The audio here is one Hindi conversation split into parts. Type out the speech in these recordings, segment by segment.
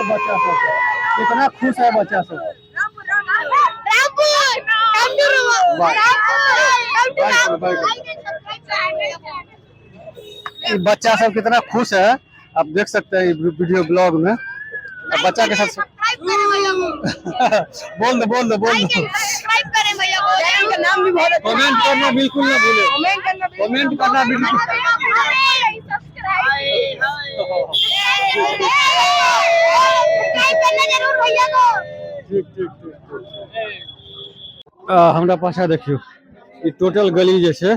बच्चा सब कितना खुश है बच्चा सब। बच्चा सब कितना खुश है आप देख सकते हैं वीडियो ब्लॉग में। बच्चा के साथ बोल दो कमेंट करना बिल्कुल ना भूले, कमेंट करना बिल्कुल। हमरा पाछा देखियो ई टोटल गली जे छै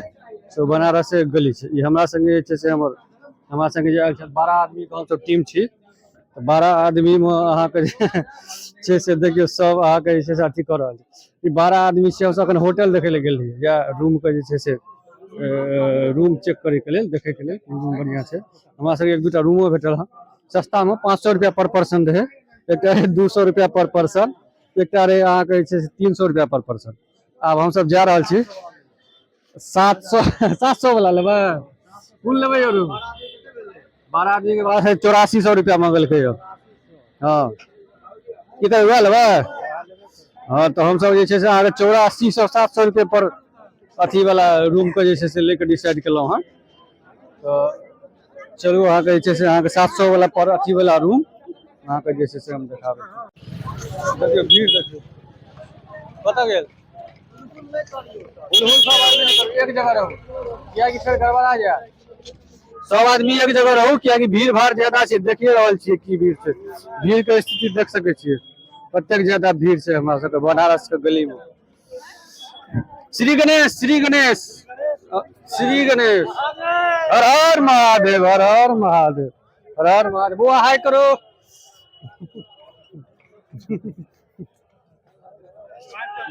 से बनारस एक गली छै। ई हमरा संगे जे छै से हमरा संगे जे आयल छै 12 आदमी के हम सब टीम छी। 12 आदमी में अहाँ के छै से देखियो सब अहाँ के जे छै से अथी कर रहल छै। ई 12 आदमी छै हम सब अखन होटल देखे ले गेल रहियै या रूम के जे छै से रूम चेक करे के लेल देखे के लेल रूम बढ़िया छै। हमरा सबके एक दूटा रूमो भेटल हँ सस्ता में 500 रुपया पर पर्सन रहे, एकटा 200 रुपया पर पर्सन, एकटा रहे अहाँ के जे छै 300 रुपया पर पर्सन। अब हम सब जा रहल छी 700 वाला लेबै फुल लेबै यौ रूम। 12 आदमी के बाद 8400 रुपया मांगलकै यौ। हाँ की कहै वएह लेबै। हाँ तो हम सब जे छै से अहाँ के 8400 700 रुपया पर अथी वाला रूम के जे छै से लेके डिसाइड केलहुं हँ। तो चलू अहाँ के जे छै से अहाँ के 700 वाला पर अथी वाला रूम अहाँ के जे छै से हम देखाबै। देखियो भीड़ देखियो कतऽ गेल एक जगह रहो किया कि फेर गड़बड़ा जाए। सब आदमी एक जगह रहू किया कि भीड़ भाड़ ज्यादा छै। देखिए रहल छियै की भीड़ छै, भीड़ के स्थिति देख सकै छियै कतेक ज्यादा भीड़ छै हमरा सबके बनारस के गली में। श्री गणेश श्री गणेश श्री गणेश हर हर महादेव हर हर महादेव हर हर महादेव। वो हाय करो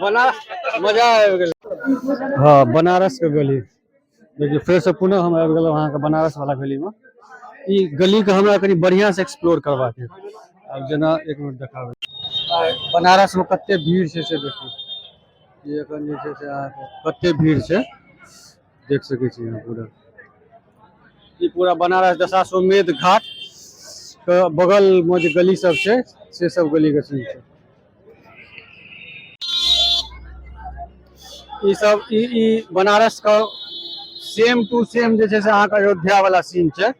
मजा आबि गेल। हाँ बनारस के गली देखिए फिर से पुनः हम आबि गेलहुँ अहाँ के बनारस वाला गली में। ई गली के हमरा कनी बढ़िया से एक्सप्लोर करबाक है। अब जेना एक मिनट देखाबै बनारस में कते भीड़ छै से देखिए। ये एखन जे छै से अहाँ के कते भीड़ छै देख सकै छी अहाँ पूरा। ई पूरा बनारस दशाश्वमेध घाट के बगल में जे गली सब छै से सब गली के सीन छै। ई सब ई बनारस का सेम टू सेम जे छै से अहाँ के अयोध्या वाला सीन छै।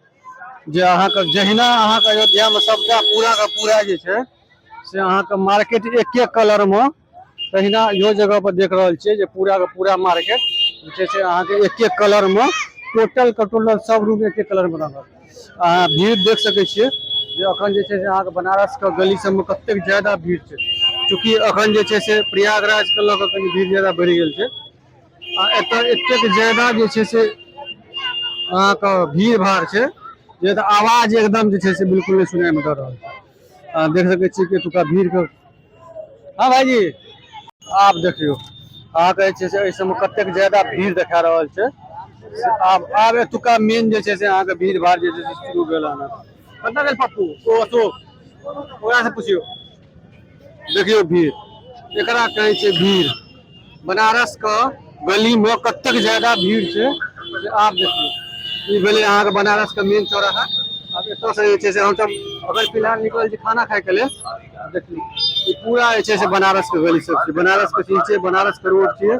जे अहाँ के जहिना अहाँ के अयोध्या में सबटा पूरा का पूरा जे छै से अहाँ के मार्केट एक कलर में, तहिना इहो जगह पर देख रहल छियै जे पूरा का पूरा मार्केट जे छै से अहाँ के एक कलर में टोटल सब रूम एक कलर में रहल। अहाँ भीड़ देख सकै छियै जे अखन जे छै से अहाँ के बनारस के गली सब में कतेक ज्यादा भीड़ छै। चूँकि अखन जे छै से प्रयागराज के लऽ कऽ कनी भीड़ ज्यादा बढ़ि गेल छै। एतऽ एतेक ज्यादा जे छै से अहाँ के भीड़ भाड़ छै जे तऽ आवाज एकदम जे छै से बिल्कुल नहीं सुनाई में दऽ रहल छै। अहाँ देख सकै छियै कि एतुका भीड़ के। हाँ भाईजी आप देखियो अहाँ के जे छै से एहि सब में कतेक ज्यादा भीड़ देखा रहल छै। आब एतुका मेन जे छै से अहाँ के भीड़ भाड़ जे छै से शुरू भेल हन। कतऽ गेल पप्पू ओ अशोक ओकरा से पूछियो। देखियो भीड़ एकरा कहै छै भीड़। बनारस का गली में कतेक ज्यादा भीड़ छै से आप देखियो। ई भेलै अहाँ के बनारस के मेन चौराहा। अब एतऽ से जे छै से हम सब अगर फिलहाल निकल छी खाना खाय के लेल। देखियो ई पूरा जे छै से बनारस के गली सब छै, बनारस के चीज छै, बनारस के रोड छियै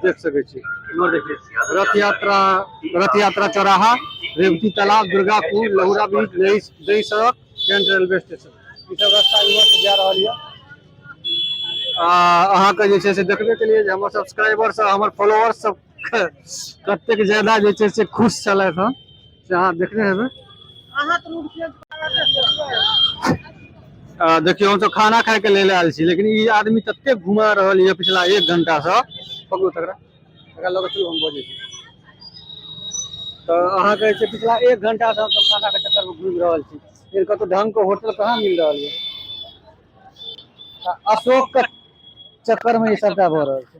देख सकै छी। इधर देखिए रथ यात्रा चौराहा, रेवती तालाब, दुर्गापुर, लहुरा ब्रिज, नई सड़क, कैंट रेलवे स्टेशन ई सब रास्ता इधर से जा रहल है। अहाँ के जे छै से देखबे के लिए हमर सब्सक्राइबर सब हमर फॉलोअर सब कतेक ज्यादा जे छै से खुश छलथि हँ से अहाँ देखने हेबै। देखियो हम सब खाना खाय के लेल आयल छी लेकिन ई आदमी तते घुमा रहल है पिछला 1 घंटा से। पकड़ू तकरा लग चलू हम बजै छी। तो अहाँ के जे पिछला 1 घंटा से हम सब खाना के चक्कर में घूमि रहल छी लेकिन कतौ ढंग के होटल कहाँ मिल रहल है। अशोक के चक्कर में ये सबटा भऽ रहल छै।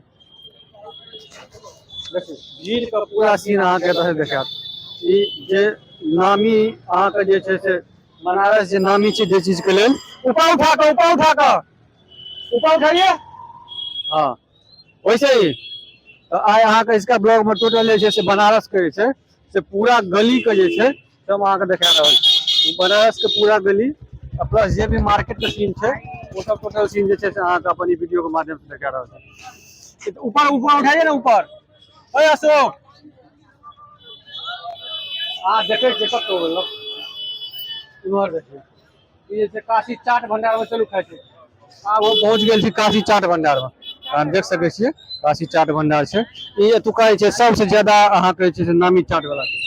देखियो भीड़ के पूरा सीन अहाँ के एतऽ से देखायत। ई जे नामी अहाँ के जे छै से बनारस जे नामी छै जे चीज के लेल ऊपर उठाइए। हाँ वैसे ही तो आइ अहाँ के इसका ब्लॉग में टोटल जे छै से बनारस के जे छै से पूरा गली के जे छै सब अहाँ के देखा रहल छै। बनारस के पूरा गली प्लस जे भी मार्केट के सीन है वो सब टोटल सीन जे है अहाँ के अपन ई वीडियो के माध्यम से देखा रहा है। ऊपर ऊपर उठाइए ना ऊपर। ओए अशोक हाँ देखे चेकअप तो बोलो इमहर देखिए ये जे काशी चाट भंडार में चलू खाए छे। आब हम पहुंच गेल छी काशी चाट भंडार में। अहाँ देख सकै छियै काशी चाट भंडार छै। ई एतुका जे छै सबसे ज्यादा अहाँ के जे छै से नामी चाट वाला छै।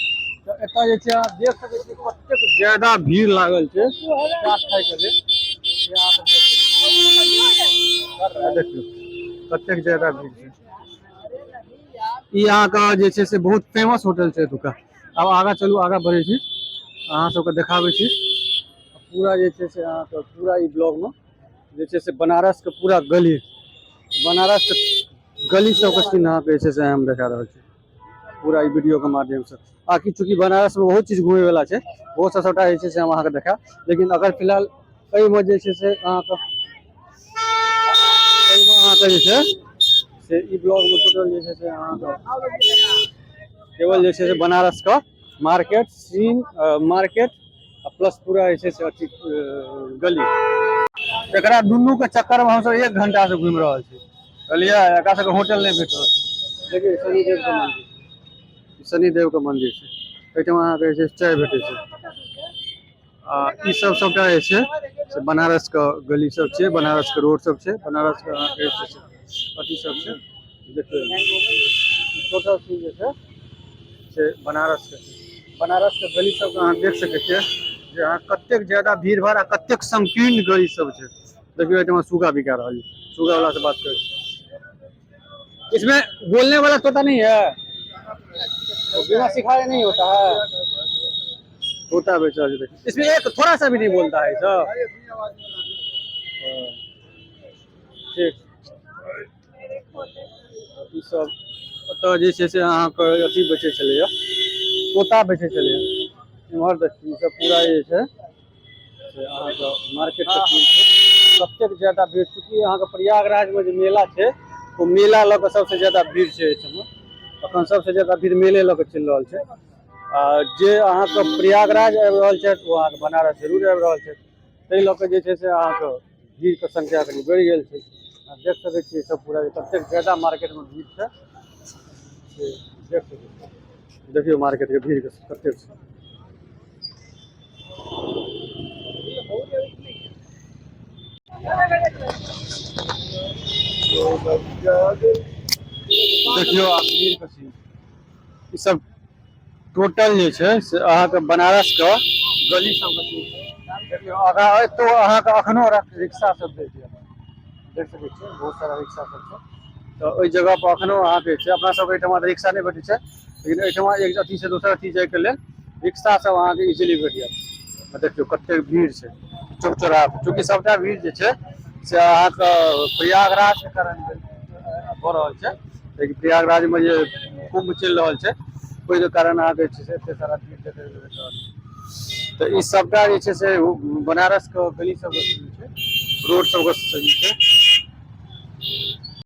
तो एतय जे छै अहाँ देख सकै छियै कतेक ज्यादा भीड़ लागल छै चाट खाय के लेल। से अहाँ सब देखियौ कतेक ज्यादा भीड़ छै। ई अहाँ के जे छै से बहुत फेमस होटल छै एतुका। अब आगा चलू आगा बढ़े छी अहाँ सबके देखाबै छी पूरा जे छै से अहाँ के पूरा ई ब्लॉग में जे छै से बनारस के पूरा गली बनारस के गली सबके सीन अहाँ के जे छै से हम देखा रहल छी पूरा ई वीडियो के माध्यम से। आकि चूंकि बनारस में बहुत चीज घूमे वाला छै बहुत सा सबटा जे छै से हम अहाँ के देखा। लेकिन अगर फिलहाल एहि में जे छै से अहाँ के जे छै से ई ब्लॉग में टोटल जे छै से अहाँ के केवल जे छै से बनारस का मार्केट सीन मार्केट प्लस पूरा जे छै से अथी गली एकरा दुनू के चक्कर में हम सब 1 घंटा से घूम रहल छी। कहलिए एकरा सबके होटल नहीं भेट रहल छै। देखिए शनिदेव के मंदिर शनिदेव के मंदिर छै एहिठाम अहाँ के जे छै चाय भेटै छै। ई सब सबटा जे छै से बनारस के गली सब छै बनारस के रोड सब छै बनारस के अहाँ के जे छै अथी सब छै। देखिए टोटल सीन जे छै से बनारस के गली सब के अहाँ देख सकै छियै जे अहाँ कतेक ज्यादा भीड़ भाड़ आ कतेक संकीर्ण गली सब छै। देखियो एठमा सुगा बिका रहल है सुगा वाला से बात करें। इसमें बोलने वाला तोता नहीं है तो बिना सिखाए नहीं होता है। तोता बेच रहा है इसमें एक थोड़ा सा भी नहीं बोलता है सब। ठीक ई सब ओतऽ जे छै से अहाँके अथी बेचै छलैया तोता बेचै छलैया। इम्हर देखिए ई सब पूरा जे छै से अहाँके मार्केट के सीन छै। कतेक ज्यादा भीड़ चूँकि अहाँके प्रयागराज में जे मेला छै वो मेला लऽ कऽ सबसे ज्यादा भीड़ छै एहिठमा। अखन सबसे ज्यादा भीड़ मेले लऽ कऽ चलि रहल छै। आ जे अहाँके प्रयागराज आबि रहल छथि ओ अहाँके बनारस जरूर आबि रहल छथि ताहि लऽ कऽ जे छै से अहाँके भीड़ के संख्या कनि बढ़ि गेल छै। देख सकै छियै सब पूरा कतेक ज्यादा मार्केट में भीड़ छै से देख सकै छियै। देखियौ मार्केट के भीड़ कतेक छै। देखियो आप भीड़ के सीन ई सब टोटल जे छै से अहाँके बनारस के गली सब के सीन छै। देखियो आगा तो अहाँके अखनो रिक्शा सब देख सकै छियै बहुत सारा रिक्शा सब छै। तो ओहि जगह पर अखनो अहाँके छै अपना सब एहिठमा रिक्शा नहीं भेटै छै लेकिन एहिठमा एक अथी से दोसर अथी जाय के लेल रिक्शा सब अहाँके इजीली भेट जायत। देखियो कतेक भीड़ छै चौक चौराहा पर चूँकि सबटा भीड़ जे छै से अहाँके प्रयागराज के कारण भऽ रहल छै। लेकिन प्रयागराज में जे कुंभ चलि रहल छै ओहि कारण अहाँके जे छै से एतेक सारा भीड़ देखै लेल भेट रहल छै। तो ई सबटा जे छै से बनारस के गली सब के सीन छै रोड सब के सीन छै।